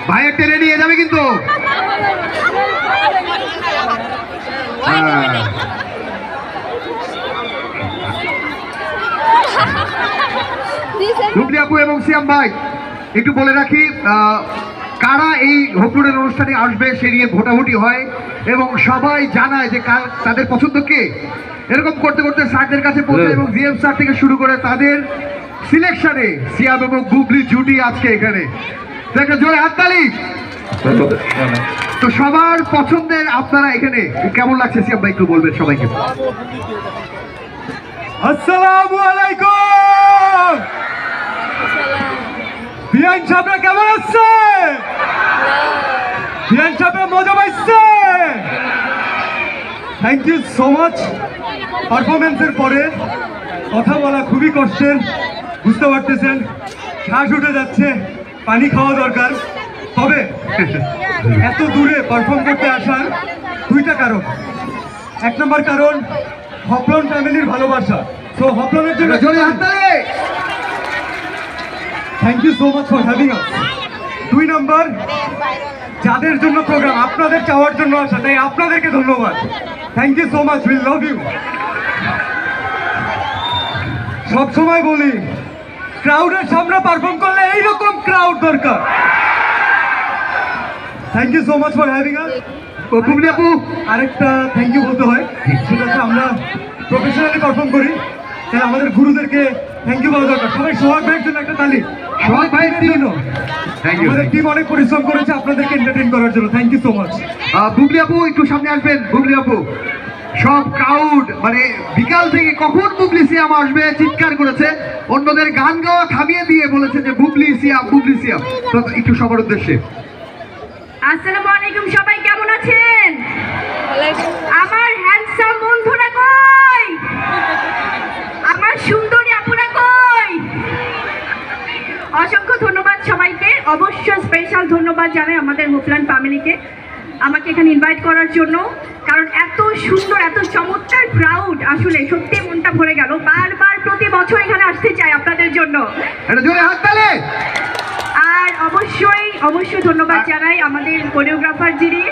ভাইয়ের টেনে নিয়ে যাবে কিন্তু। বুবলি আপু এবং সিয়াম ভাই, একটু বলে রাখি কারা এই হোপলুনের অনুষ্ঠানে আসবে সে নিয়ে ভোটাভুটি হয় এবং সবাই জানায় যে তাদের পছন্দ কে। এরকম করতে করতে স্যারদের কাছে পৌঁছায় এবং জিএম স্যার থেকে শুরু করে তাদের সিলেকশনে সিয়াম এবং বুবলি জুটি আজকে এখানে। একটা জোরে হাততালি। তো সবার পছন্দের আপনারা এখানে কেমন লাগছে সিয়াম ভাই একটু বলবেন সবাইকে। আসসালামু আলাইকুম। বিয়ান সাহেবরা কেমন আছে? বিয়ান সাহেবরা মজা পাইছে? Thank you so much. পারফরমেন্সের পরে কথা বলা খুবই কষ্টের, বুঝতে পারতেছেন, শ্বাস উঠে যাচ্ছে, পানি খাওয়া দরকার। তবে এত দূরে পারফর্ম করতে আসার দুইটা কারণ। এক নম্বর কারণ হপলন ফ্যামিলির ভালোবাসা। তো হপলনের জন্য thank you so much for having us. দুই নম্বর, যাদের জন্য প্রোগ্রাম, আপনাদের চাওয়ার জন্য আসা, তাই আপনাদেরকে ধন্যবাদ। Thank you so much, will love you. সবসময় বলি, ক্রাউডের সামনে পারফর্ম করলে এইরকম ক্রাউড দরকার। Thank you so much for having us. Bubly আপু আরেকটা থ্যাংক ইউ বলতে হয়, সেটা হচ্ছে আমরা প্রফেশনালি পারফর্ম করি, তাই আমাদের গুরুদেরকে থ্যাংক ইউ বলা দরকার। সবাই সোহাগ ভাইয়ের জন্য একটা তালি। সোহাগ ভাইয়ের জন্য আমাদের টিম অনেক পরিশ্রম করেছে আপনাদেরকে এন্টারটেইন করার জন্য। Thank you so much. Bubly আপু একটু সামনে আসবেন। বুবলি আপু, সব ক্রাউড মানে বিকাল থেকে কখন বুবলি সিয়াম আসবে চিৎকার করেছে, অন্যদের গান গাওয়া থামিয়ে দিয়ে বলেছে যে বুবলি সিয়াম বুবলি সিয়াম। তো একটু সবার উদ্দেশ্যে। আসসালামু আলাইকুম, সবাই কেমন আছেন? আমার হ্যান্ডসাম বন্ধুরা কই? আমার সুন্দরী আপুরা কই? অসংখ্য ধন্যবাদ সবাইকে। অবশ্য স্পেশাল ধন্যবাদ জানাই আমাদের হোপলান ফ্যামিলিকে আমাকে এখানে ইনভাইট করার জন্য, কারণ এত সুন্দর এত চমৎকার ক্রাউড, আসলে সত্যি মনটা ভরে গেল। বারবার প্রতি বছর এখানে আসতে চাই আপনাদের জন্য। আর অবশ্যই ধন্যবাদ জানাই আমাদের কোরিওগ্রাফার যিনি,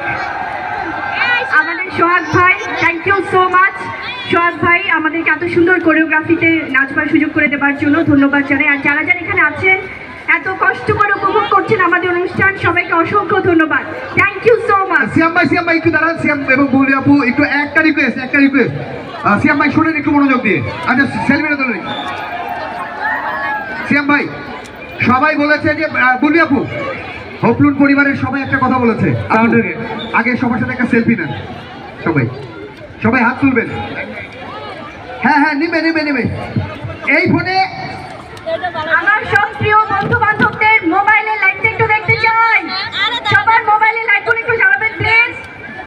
আমাদের সোহাগ ভাই। থ্যাংক ইউ সো মাচ সোহাগ ভাই, আমাদেরকে এত সুন্দর কোরিওগ্রাফিতে নাচবার সুযোগ করে দেওয়ার জন্য ধন্যবাদ জানাই। আর যারা যারা এখানে আছেন, এত কষ্ট করে উপভোগ করছেন আমাদের অনুষ্ঠান, সবাইকে অসংখ্য ধন্যবাদ। Thank you so much. Siam ভাই একটু দাঁড়ান। সিয়াম এবং বুবলি আপু একটু একটা রিকোয়েস্ট সিয়াম ভাই শোনেন একটু মনোযোগ দিয়ে। আচ্ছা সেলফিটা তোলেন। সিয়াম ভাই, সবাই বলেছে যে বুবলি আপু, হোপলুন পরিবারের সবাই একটা কথা বলেছে, আগে সবার সাথে একটা সেলফি নেন। সবাই হাত তুলবেন। হ্যাঁ নেবে এই ফোনে আমার সব প্রিয় বন্ধু বান্ধব